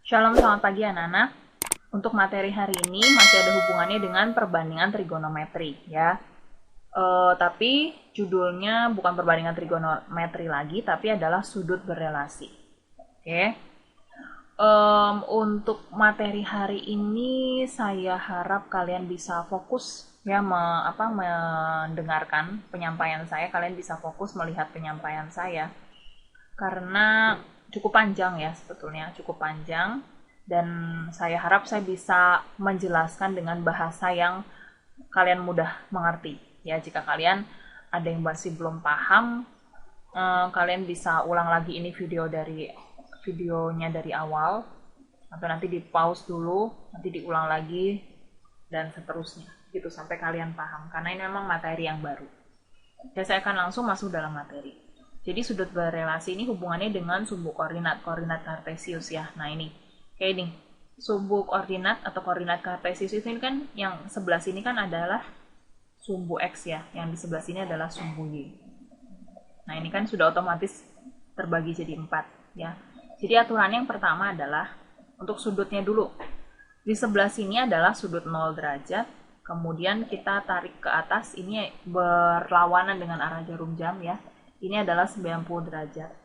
Shalom, selamat pagi anak-anak. Untuk materi hari ini masih ada hubungannya dengan perbandingan trigonometri ya. Tapi judulnya bukan perbandingan trigonometri lagi, tapi adalah sudut berelasi. Oke. Untuk materi hari ini saya harap kalian bisa fokus ya mendengarkan penyampaian saya. Kalian bisa fokus melihat penyampaian saya karena cukup panjang ya, sebetulnya cukup panjang, dan saya harap saya bisa menjelaskan dengan bahasa yang kalian mudah mengerti ya. Jika kalian ada yang masih belum paham, kalian bisa ulang lagi ini videonya dari awal, atau nanti di pause dulu, nanti diulang lagi, dan seterusnya gitu sampai kalian paham, karena ini memang materi yang baru. Dan saya akan langsung masuk dalam materi. Jadi sudut berelasi ini hubungannya dengan sumbu koordinat kartesius ya. Nah ini, kayak ini, sumbu koordinat atau koordinat kartesius ini kan yang sebelah sini kan adalah sumbu X ya, yang di sebelah sini adalah sumbu Y. Nah ini kan sudah otomatis terbagi jadi 4 ya. Jadi aturan yang pertama adalah untuk sudutnya dulu. Di sebelah sini adalah sudut 0 derajat, kemudian kita tarik ke atas, ini berlawanan dengan arah jarum jam ya. Ini adalah 90 derajat.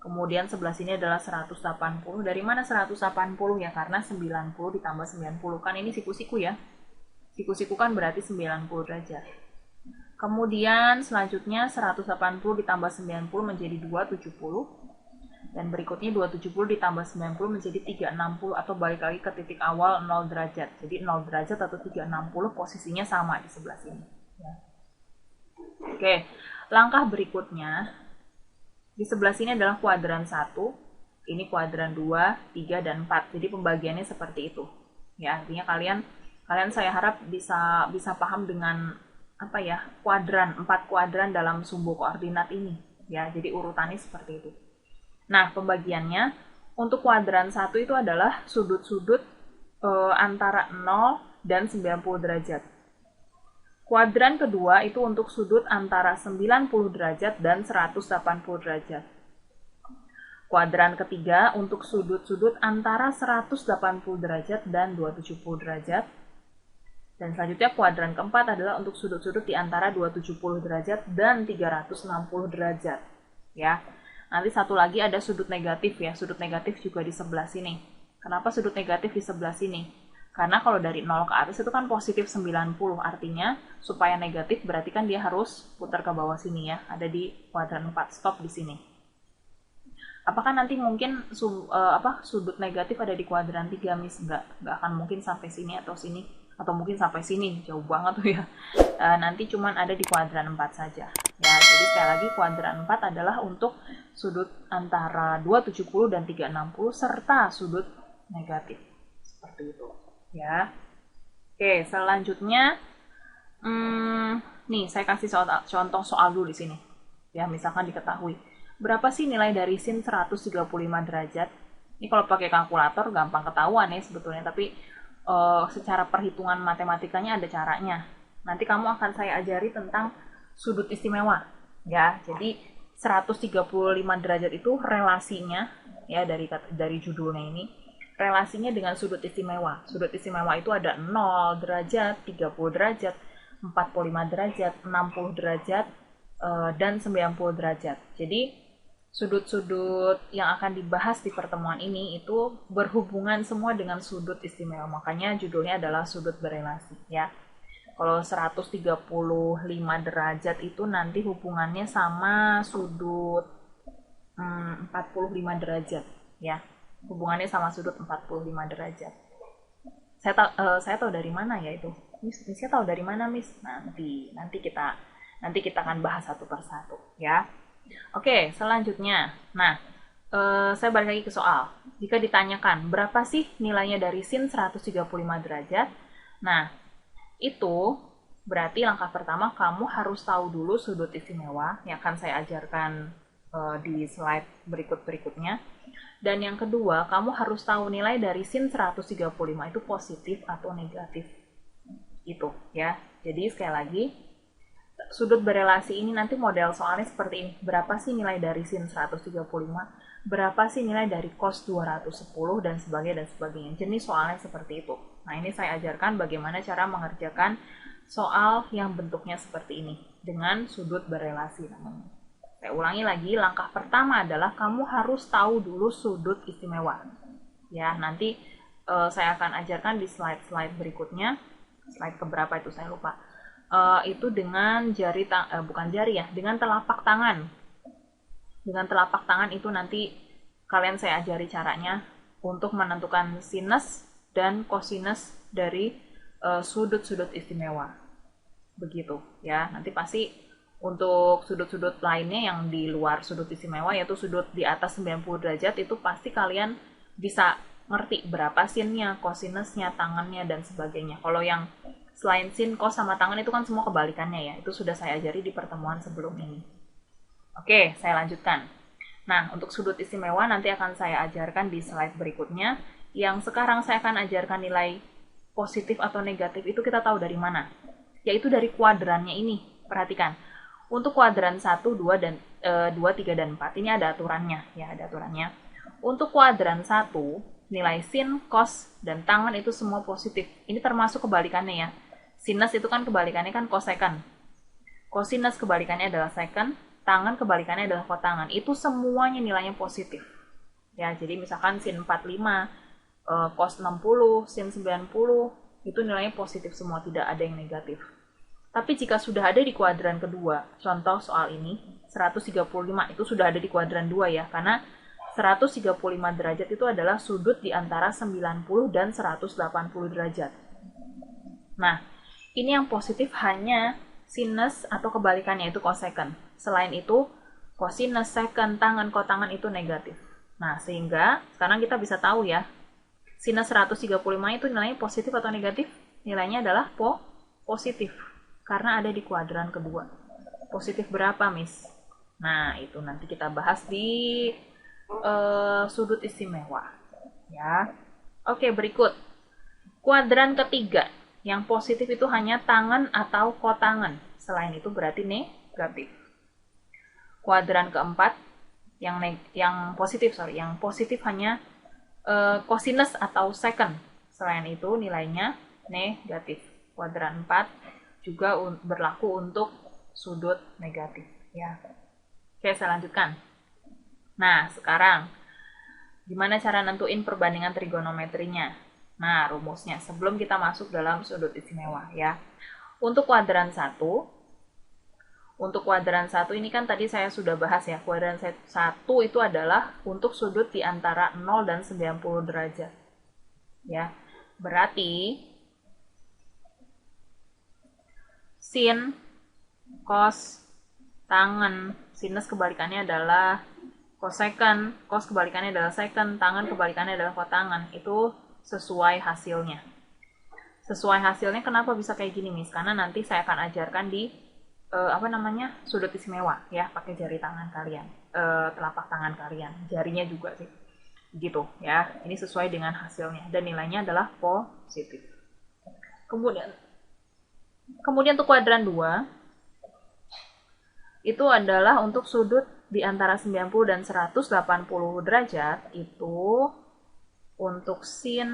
Kemudian sebelah sini adalah 180. Dari mana 180 ya? Karena 90 ditambah 90. Kan ini siku-siku ya. Siku-siku kan berarti 90 derajat. Kemudian selanjutnya 180 ditambah 90 menjadi 270. Dan berikutnya 270 ditambah 90 menjadi 360, atau balik lagi ke titik awal 0 derajat. Jadi 0 derajat atau 360 posisinya sama di sebelah sini. Ya. Oke. Langkah berikutnya, di sebelah sini adalah kuadran 1, ini kuadran 2, 3, dan 4. Jadi pembagiannya seperti itu. Ya, artinya kalian saya harap bisa paham dengan apa ya, kuadran, 4 kuadran dalam sumbu koordinat ini. Ya, jadi urutannya seperti itu. Nah, pembagiannya untuk kuadran 1 itu adalah sudut-sudut antara 0 dan 90 derajat. Kuadran kedua itu untuk sudut antara 90 derajat dan 180 derajat. Kuadran ketiga untuk sudut-sudut antara 180 derajat dan 270 derajat. Dan selanjutnya kuadran keempat adalah untuk sudut-sudut di antara 270 derajat dan 360 derajat. Ya. Nanti satu lagi ada sudut negatif ya. Sudut negatif juga di sebelah sini. Kenapa sudut negatif di sebelah sini? Karena kalau dari 0 ke atas itu kan positif 90, artinya supaya negatif berarti kan dia harus putar ke bawah sini ya, ada di kuadran 4, stop di sini. Apakah nanti mungkin sudut negatif ada di kuadran 3, Miss? Nggak akan mungkin sampai sini atau sini, atau mungkin sampai sini, jauh banget tuh ya. Nanti cuman ada di kuadran 4 saja. Ya, jadi sekali lagi kuadran 4 adalah untuk sudut antara 270 dan 360 serta sudut negatif. Seperti itu. Ya, oke, selanjutnya nih saya kasih contoh soal dulu di sini ya. Misalkan diketahui berapa sih nilai dari sin 135 derajat. Ini kalau pakai kalkulator gampang ketahuan ya sebetulnya, tapi secara perhitungan matematikanya ada caranya. Nanti kamu akan saya ajari tentang sudut istimewa ya. Jadi 135 derajat itu relasinya ya, dari judulnya ini, relasinya dengan sudut istimewa. Sudut istimewa itu ada 0 derajat, 30 derajat, 45 derajat, 60 derajat, dan 90 derajat. Jadi sudut-sudut yang akan dibahas di pertemuan ini itu berhubungan semua dengan sudut istimewa. Makanya judulnya adalah sudut berelasi ya. Kalau 135 derajat itu nanti hubungannya sama sudut 45 derajat ya. Hubungannya sama sudut 45 derajat. Saya tahu dari mana ya itu? Miss tahu dari mana, Miss? Nanti kita akan bahas satu persatu ya. Oke, selanjutnya. Nah, saya balik lagi ke soal. Jika ditanyakan berapa sih nilainya dari sin 135 derajat? Nah, itu berarti langkah pertama kamu harus tahu dulu sudut istimewa yang akan saya ajarkan di slide berikutnya. Dan yang kedua, kamu harus tahu nilai dari sin 135 itu positif atau negatif. Itu ya. Jadi sekali lagi, sudut berelasi ini nanti model soalnya seperti ini. Berapa sih nilai dari sin 135? berapa sih nilai dari cos 210 dan sebagainya. Jenis soalnya seperti itu. Nah, ini saya ajarkan bagaimana cara mengerjakan soal yang bentuknya seperti ini dengan sudut berelasi namanya. Saya ulangi lagi, langkah pertama adalah kamu harus tahu dulu sudut istimewa. Ya, nanti saya akan ajarkan di slide-slide berikutnya. Slide keberapa itu saya lupa. Itu dengan bukan jari ya, dengan telapak tangan. Dengan telapak tangan itu nanti kalian saya ajari caranya untuk menentukan sinus dan kosinus dari sudut-sudut istimewa. Begitu ya. Nanti pasti untuk sudut-sudut lainnya yang di luar sudut istimewa, yaitu sudut di atas 90 derajat, itu pasti kalian bisa ngerti berapa sinnya, kosinusnya, tangannya, dan sebagainya. Kalau yang selain sin, kos, sama tangan itu kan semua kebalikannya ya. Itu sudah saya ajari di pertemuan sebelum ini. Oke, saya lanjutkan. Nah, untuk sudut istimewa nanti akan saya ajarkan di slide berikutnya. Yang sekarang saya akan ajarkan nilai positif atau negatif itu kita tahu dari mana? Yaitu dari kuadrannya ini. Perhatikan. Untuk kuadran 1, 2, 3, dan 4 ini ada aturannya. Ya, ada aturannya. Untuk kuadran 1, nilai sin, cos, dan tangan itu semua positif. Ini termasuk kebalikannya ya. Sinus itu kan kebalikannya kan kosekant. Kosinus kebalikannya adalah sekant. Tangan kebalikannya adalah kotangan. Itu semuanya nilainya positif. Ya, jadi misalkan sin 45, cos 60, sin 90, itu nilainya positif semua, tidak ada yang negatif. Tapi jika sudah ada di kuadran kedua, contoh soal ini, 135 itu sudah ada di kuadran 2 ya, karena 135 derajat itu adalah sudut di antara 90 dan 180 derajat. Nah, ini yang positif hanya sinus atau kebalikannya itu kosekant. Selain itu, kosinus, sekant, tangan, kotangan itu negatif. Nah, sehingga sekarang kita bisa tahu ya, sinus 135 itu nilainya positif atau negatif? Nilainya adalah positif. Karena ada di kuadran kedua. Positif berapa, Miss? Nah, itu nanti kita bahas di sudut istimewa. Ya. Oke, berikut. Kuadran ketiga. Yang positif itu hanya tangan atau kotangan. Selain itu berarti negatif. Kuadran keempat yang positif hanya kosinus atau sekant. Selain itu nilainya negatif. Kuadran 4 juga berlaku untuk sudut negatif ya. Oke, saya lanjutkan. Nah, sekarang gimana cara nentuin perbandingan trigonometrinya? Nah, rumusnya sebelum kita masuk dalam sudut istimewa ya. Untuk kuadran 1 ini kan tadi saya sudah bahas ya. Kuadran 1 itu adalah untuk sudut di antara 0 dan 90 derajat. Ya. Berarti sin, cos, tangan, sinus kebalikannya adalah kosekant, cos kebalikannya adalah sekant, tangan kebalikannya adalah kotangan. Itu sesuai hasilnya. Sesuai hasilnya kenapa bisa kayak gini, Miss? Karena nanti saya akan ajarkan di sudut istimewa ya, pakai jari tangan kalian, telapak tangan kalian, jarinya juga sih. Gitu ya. Ini sesuai dengan hasilnya dan nilainya adalah positif. Kemudian untuk kuadran 2 itu adalah untuk sudut di antara 90 dan 180 derajat itu untuk sin,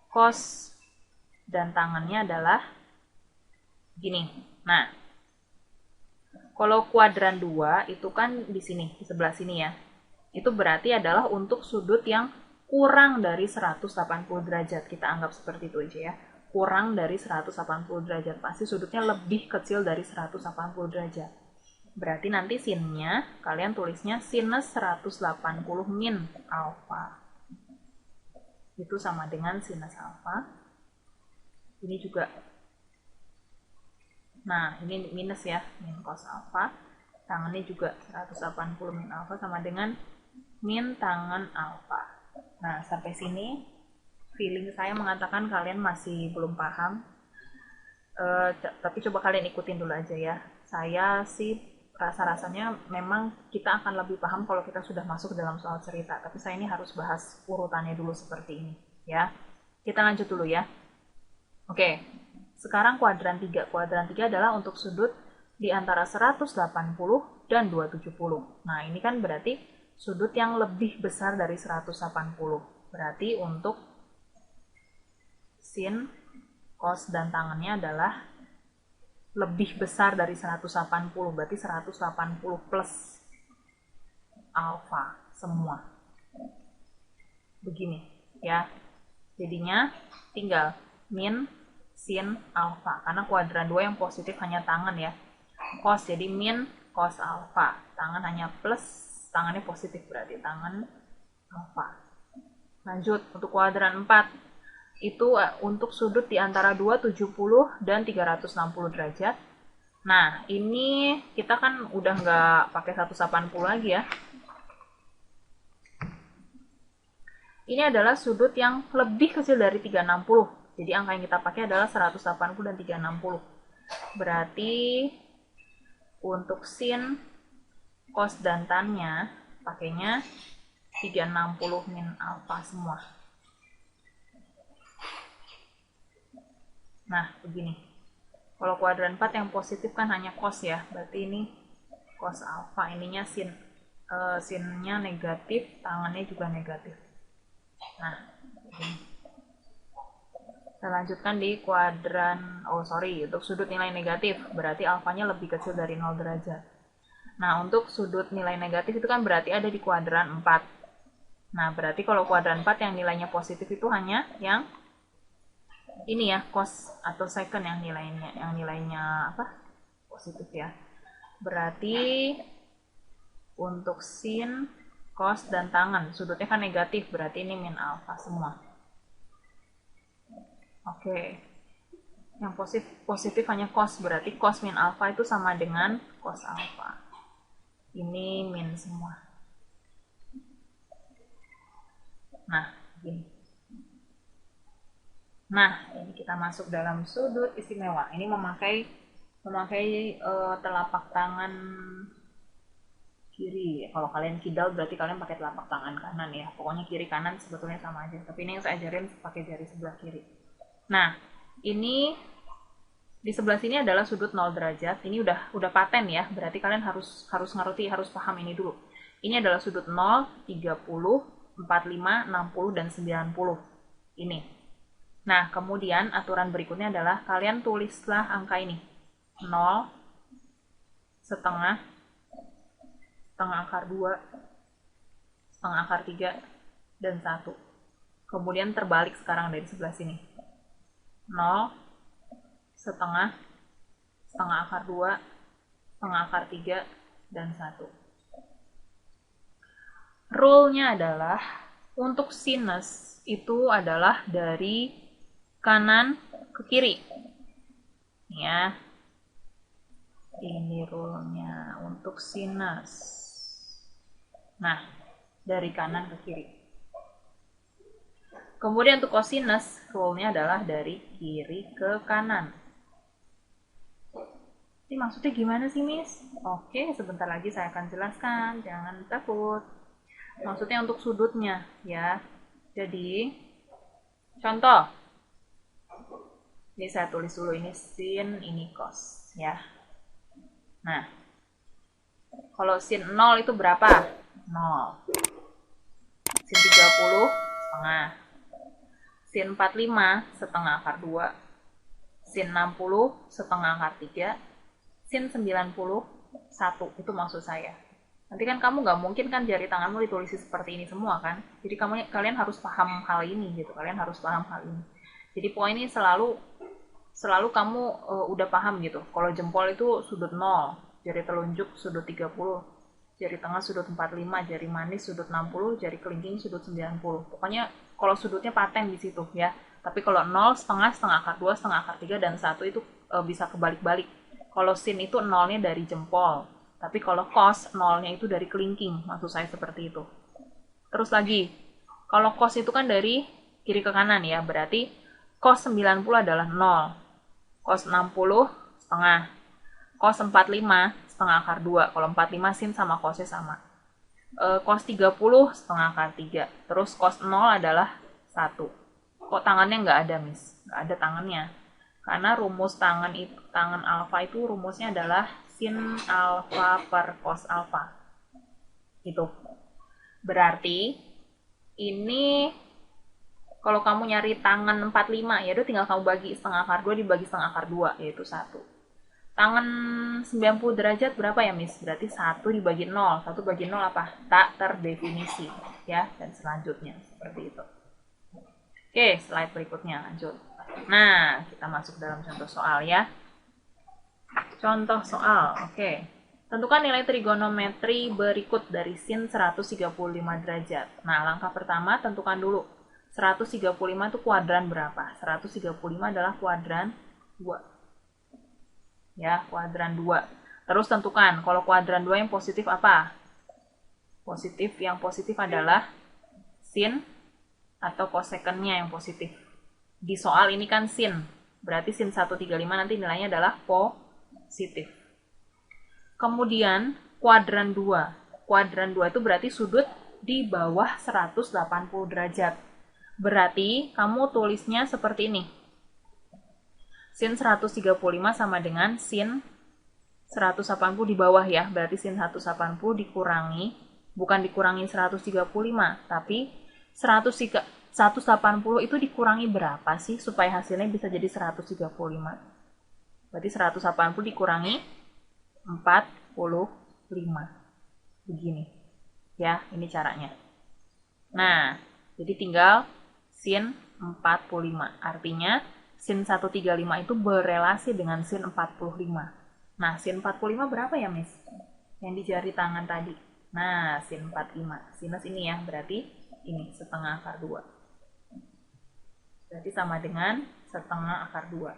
cos, dan tangannya adalah gini. Nah, kalau kuadran 2 itu kan di sini, di sebelah sini ya. Itu berarti adalah untuk sudut yang kurang dari 180 derajat. Kita anggap seperti itu aja ya. Kurang dari 180 derajat. Pasti sudutnya lebih kecil dari 180 derajat. Berarti nanti sinnya, kalian tulisnya sinus 180 min alfa. Itu sama dengan sinus alfa. Ini juga. Nah, ini minus ya, min cos alfa. Tangannya juga 180 min alfa sama dengan min tangan alfa. Nah, sampai sini feeling saya mengatakan kalian masih belum paham. Tapi coba kalian ikutin dulu aja ya. Saya sih rasa-rasanya memang kita akan lebih paham kalau kita sudah masuk dalam soal cerita. Tapi saya ini harus bahas urutannya dulu seperti ini ya. Kita lanjut dulu ya. Oke, sekarang kuadran 3. Kuadran 3 adalah untuk sudut di antara 180 dan 270. Nah, ini kan berarti sudut yang lebih besar dari 180. Berarti untuk sin, cos, dan tangannya adalah lebih besar dari 180. Berarti 180 plus alfa semua. Begini ya. Jadinya tinggal min, sin, alfa. Karena kuadran 2 yang positif hanya tangan ya. Cos, jadi min, cos alfa. Tangan hanya plus, tangannya positif berarti tangan alfa. Lanjut, untuk kuadran 4. Itu untuk sudut di antara 270 dan 360 derajat. Nah, ini kita kan udah nggak pakai 180 lagi ya. Ini adalah sudut yang lebih kecil dari 360. Jadi angka yang kita pakai adalah 180 dan 360. Berarti untuk sin, cos, dan tan-nya pakainya 360 min alfa semua. Nah, begini. Kalau kuadran 4 yang positif kan hanya cos ya. Berarti ini cos alfa. Ininya sin. Sinnya negatif, tangannya juga negatif. Nah, begini. Kita lanjutkan di kuadran, untuk sudut nilai negatif. Berarti alfanya lebih kecil dari 0 derajat. Nah, untuk sudut nilai negatif itu kan berarti ada di kuadran 4. Nah, berarti kalau kuadran 4 yang nilainya positif itu hanya yang ini ya, cos atau secant yang nilainya apa? Positif ya. Berarti untuk sin, cos, dan tangan sudutnya kan negatif, berarti ini min alfa semua. Oke. Yang positif hanya cos, berarti cos min alfa itu sama dengan cos alfa. Ini min semua. Nah, begini. Nah, ini kita masuk dalam sudut istimewa. Ini memakai telapak tangan kiri. Kalau kalian kidal berarti kalian pakai telapak tangan kanan ya. Pokoknya kiri kanan sebetulnya sama aja. Tapi ini yang saya ajarin pakai jari sebelah kiri. Nah, ini di sebelah sini adalah sudut 0 derajat. Ini udah paten ya. Berarti kalian harus ngerti, harus paham ini dulu. Ini adalah sudut 0, 30, 45, 60, dan 90. Ini. Nah, kemudian aturan berikutnya adalah kalian tulislah angka ini. 0, setengah akar 2, setengah akar 3, dan 1. Kemudian terbalik sekarang dari sebelah sini. 0, setengah akar 2, setengah akar 3, dan 1. Rule-nya adalah untuk sinus itu adalah dari kanan ke kiri. Ya. Ini rule-nya untuk sinus. Nah, dari kanan ke kiri. Kemudian untuk kosinus, rule-nya adalah dari kiri ke kanan. Ini maksudnya gimana sih, Miss? Oke, sebentar lagi saya akan jelaskan. Jangan takut. Maksudnya untuk sudutnya, ya. Jadi, contoh. Ini saya tulis dulu, ini sin, ini cos, ya. Nah, kalau sin 0 itu berapa? 0. Sin 30, setengah. Sin 45, setengah akar 2. Sin 60, setengah akar 3. Sin 90, 1. Itu maksud saya. Nanti kan kamu nggak mungkin kan jari tanganmu ditulis seperti ini semua kan. Jadi kalian harus paham hal ini gitu. Kalian harus paham hal ini. Jadi poin ini selalu kamu udah paham gitu. Kalau jempol itu sudut 0, jari telunjuk sudut 30, jari tengah sudut 45, jari manis sudut 60, jari kelingking sudut 90. Pokoknya kalau sudutnya paten di situ ya. Tapi kalau 0, setengah akar 2, setengah akar 3, dan 1 itu bisa kebalik-balik. Kalau sin itu 0-nya dari jempol. Tapi kalau cos, 0-nya itu dari kelingking. Maksud saya seperti itu. Terus lagi, kalau cos itu kan dari kiri ke kanan ya. Berarti cos 90 adalah 0. Cos 60, setengah. Cos 45, setengah akar 2. Kalau 45 sin sama cosnya sama. Cos 30, setengah akar 3. Terus cos 0 adalah 1. Kok tangannya nggak ada, Miss? Nggak ada tangannya. Karena rumus tangan alfa itu rumusnya adalah sin alfa per cos alfa. Itu. Berarti ini kalau kamu nyari tangan 45, ya udah tinggal kamu bagi setengah akar 2 dibagi setengah akar 2, yaitu 1. Tangan 90 derajat berapa ya, Miss? Berarti 1 dibagi 0. 1 bagi 0 apa? Tak terdefinisi. Ya, dan selanjutnya. Seperti itu. Oke, slide berikutnya. Lanjut. Nah, kita masuk dalam contoh soal ya. Contoh soal. Oke. Tentukan nilai trigonometri berikut dari sin 135 derajat. Nah, langkah pertama tentukan dulu. 135 itu kuadran berapa? 135 adalah kuadran 2. Ya, kuadran 2. Terus tentukan, kalau kuadran 2 yang positif apa? Positif, yang positif adalah sin atau kosekennya yang positif. Di soal ini kan sin, berarti sin 135 nanti nilainya adalah positif. Kemudian, kuadran 2. Kuadran 2 itu berarti sudut di bawah 180 derajat. Berarti, kamu tulisnya seperti ini. Sin 135 sama dengan sin 180 di bawah ya. Berarti sin 180 dikurangi, bukan dikurangi 135, tapi 180 itu dikurangi berapa sih supaya hasilnya bisa jadi 135? Berarti 180 dikurangi 45. Begini. Ya, ini caranya. Nah, jadi tinggal sin 45. Artinya, sin 135 itu berelasi dengan sin 45. Nah, sin 45 berapa ya, Miss? Yang di jari tangan tadi. Nah, sin 45. Sinus ini ya, berarti ini setengah akar 2. Berarti sama dengan setengah akar 2.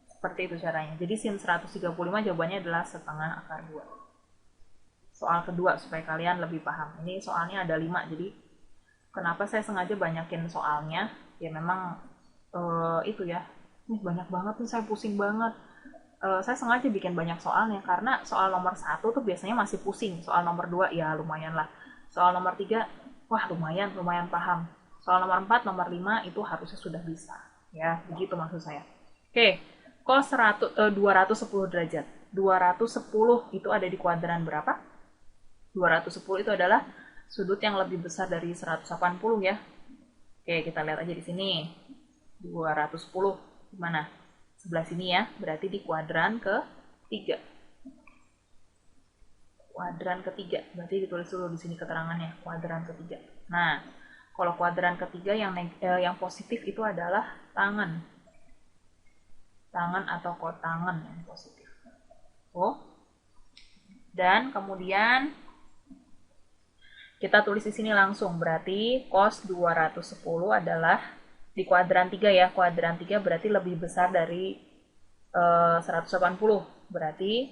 Seperti itu caranya. Jadi sin 135 jawabannya adalah setengah akar 2. Soal kedua supaya kalian lebih paham. Ini soalnya ada 5, jadi kenapa saya sengaja banyakin soalnya? Ya memang itu ya. Ini banyak banget nih, saya pusing banget. Saya sengaja bikin banyak soalnya karena soal nomor 1 tuh biasanya masih pusing. Soal nomor 2 ya lumayan lah. Soal nomor 3 wah lumayan paham. Soal nomor 4, nomor 5 itu harusnya sudah bisa. Ya, begitu maksud saya. Oke, cos 210 derajat. 210 itu ada di kuadran berapa? 210 itu adalah sudut yang lebih besar dari 180 ya. Oke, kita lihat aja di sini. 210 gimana? Sebelah sini ya, berarti di kuadran ke-3. Kuadran ketiga, berarti ditulis dulu di sini keterangannya, kuadran ketiga. Nah, kalau kuadran ketiga yang positif itu adalah tangan. Tangan atau kotangan yang positif. Dan kemudian kita tulis di sini langsung, berarti cos 210 adalah di kuadran 3 ya. Kuadran 3 berarti lebih besar dari 180. Berarti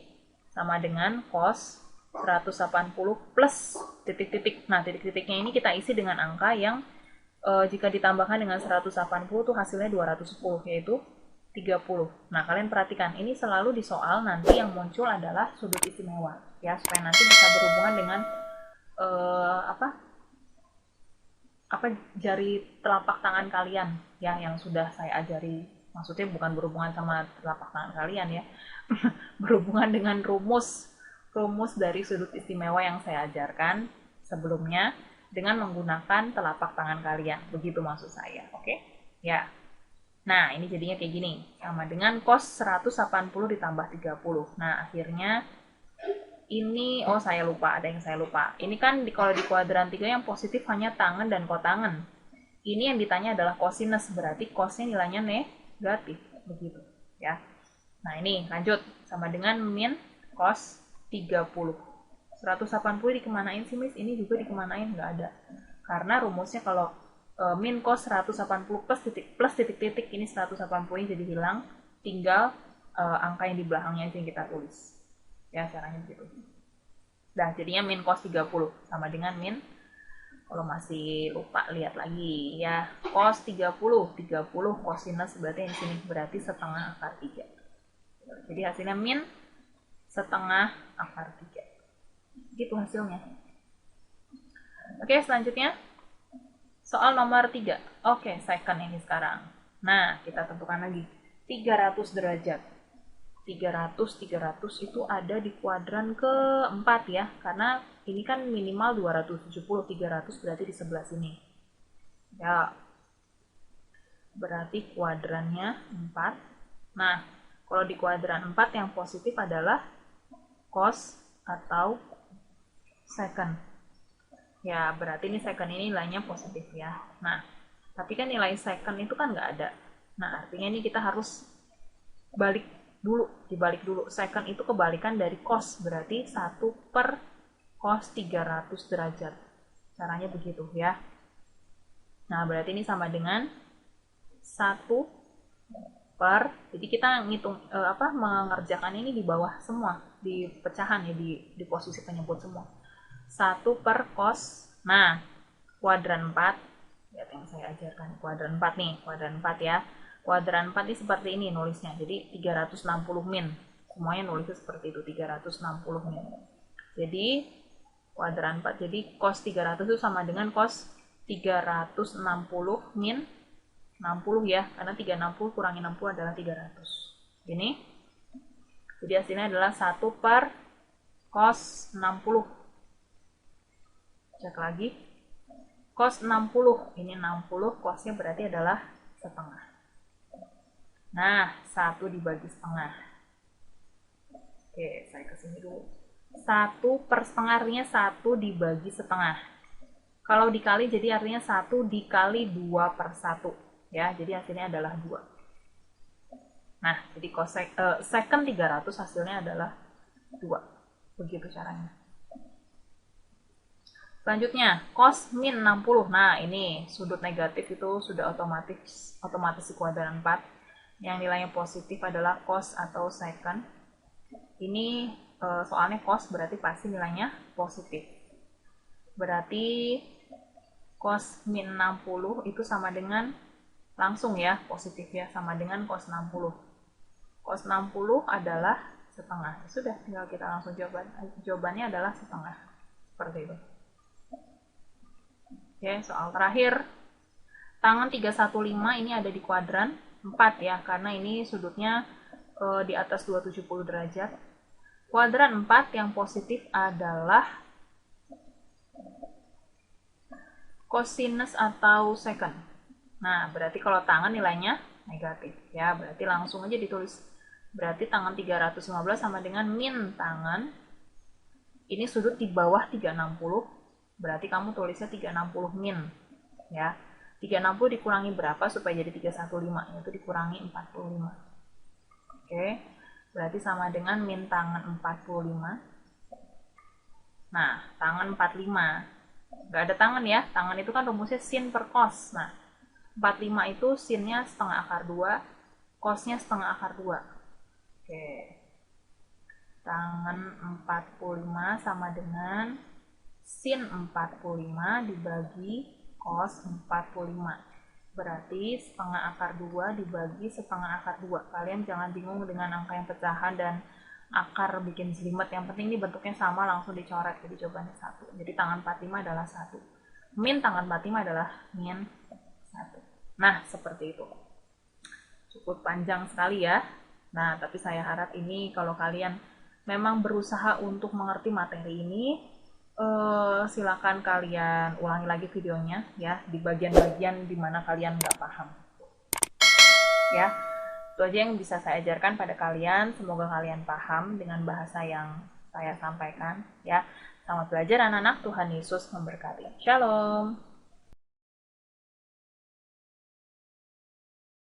sama dengan cos 180 plus titik-titik. Nah, titik-titiknya ini kita isi dengan angka yang jika ditambahkan dengan 180 tuh hasilnya 210, yaitu 30. Nah, kalian perhatikan, ini selalu di soal nanti yang muncul adalah sudut istimewa. Ya, supaya nanti bisa berhubungan dengan jari telapak tangan kalian ya, yang sudah saya ajari. Maksudnya bukan berhubungan sama telapak tangan kalian ya. Berhubungan dengan rumus dari sudut istimewa yang saya ajarkan sebelumnya dengan menggunakan telapak tangan kalian. Begitu maksud saya. Oke? Ya. Nah, ini jadinya kayak gini. Sama dengan cos 180 ditambah 30. Nah, akhirnya ini, saya lupa, ada yang saya lupa. Ini kan kalau di kuadran 3 yang positif hanya tangan dan kotangan. Ini yang ditanya adalah kosinus, berarti cosnya nilainya negatif. Begitu, ya. Nah, ini lanjut. Sama dengan min cos 30. 180 dikemanain sih, Miss? Ini juga dikemanain? Nggak ada. Karena rumusnya kalau min cos 180 plus titik-titik, ini 180 jadi hilang. Tinggal angka yang di belakangnya aja yang kita tulis. Ya, caranya begitu. Nah, jadinya min cos 30 sama dengan min, kalau masih lupa lihat lagi ya, cos 30 kosinus berarti yang di sini berarti setengah akar 3. Jadi hasilnya min setengah akar 3. Gitu hasilnya. Oke, selanjutnya soal nomor 3. Oke, second ini sekarang. Nah, kita tentukan lagi 300 derajat. 300, 300 itu ada di kuadran keempat ya, karena ini kan minimal 270, 300 berarti di sebelah sini. Ya, berarti kuadrannya 4. Nah, kalau di kuadran 4 yang positif adalah cos atau secant. Ya, berarti ini secant ini nilainya positif ya. Nah, tapi kan nilai secant itu kan nggak ada. Nah, artinya ini kita harus dibalik dulu. Secant itu kebalikan dari cos, berarti 1 per cos 300 derajat. Caranya begitu ya. Nah, berarti ini sama dengan 1 per, jadi kita ngitung mengerjakan ini di bawah semua, di pecahan ya, di posisi penyebut semua. 1 per cos. Nah, kuadran 4, lihat yang saya ajarkan, kuadran 4 nih, kuadran 4 ya. Kuadran 4 ini seperti ini nulisnya, jadi 360 min. Semuanya nulisnya seperti itu, 360 min. Jadi, kuadran 4, jadi cos 300 itu sama dengan cos 360 min 60 ya, karena 360 kurangi 60 adalah 300. Ini, jadi hasilnya adalah 1 per cos 60. Cek lagi, cos 60, ini 60, cosnya berarti adalah setengah. Nah, 1 dibagi setengah. Oke, saya kesini dulu. 1 per setengah artinya 1 dibagi setengah. Kalau dikali jadi artinya 1 dikali 2 per 1. Ya, jadi hasilnya adalah 2. Nah, jadi secant 300 hasilnya adalah 2. Begitu caranya. Selanjutnya, cos min 60. Nah, ini sudut negatif itu sudah otomatis di kuadran 4. Yang nilainya positif adalah cos atau secant. Ini soalnya cos berarti pasti nilainya positif. Berarti cos min 60 itu sama dengan, langsung ya, positif ya, sama dengan cos 60. Cos 60 adalah setengah. Sudah, tinggal kita langsung jawabannya adalah setengah. Seperti itu. Oke, soal terakhir. Tangan 315 ini ada di kuadran 4 ya, karena ini sudutnya di atas 270 derajat. Kuadran 4 yang positif adalah cosinus atau secant. Nah, berarti kalau tangan nilainya negatif ya, berarti langsung aja ditulis. Berarti tangan 315 sama dengan min tangan. Ini sudut di bawah 360, berarti kamu tulisnya 360 min ya. 360 dikurangi berapa supaya jadi 315? Yaitu dikurangi 45. Oke, berarti sama dengan min tangan 45. Nah, tangan 45. Nggak ada tangan ya, tangan itu kan rumusnya sin per cos. Nah, 45 itu sinnya setengah akar 2, cosnya setengah akar 2. Oke, tangan 45 sama dengan sin 45 dibagi cos 45. Berarti setengah akar 2 dibagi setengah akar 2. Kalian jangan bingung dengan angka yang pecahan dan akar bikin jelimet. Yang penting ini bentuknya sama, langsung dicoret. Jadi jawabannya 1. Jadi tangan 45 adalah 1. Min tangan 45 adalah min 1. Nah, seperti itu. Cukup panjang sekali ya. Nah, tapi saya harap ini kalau kalian memang berusaha untuk mengerti materi ini, silakan kalian ulangi lagi videonya ya, di bagian-bagian dimana kalian nggak paham. Ya, itu aja yang bisa saya ajarkan pada kalian. Semoga kalian paham dengan bahasa yang saya sampaikan ya. Selamat belajar anak-anak, Tuhan Yesus memberkati. Shalom.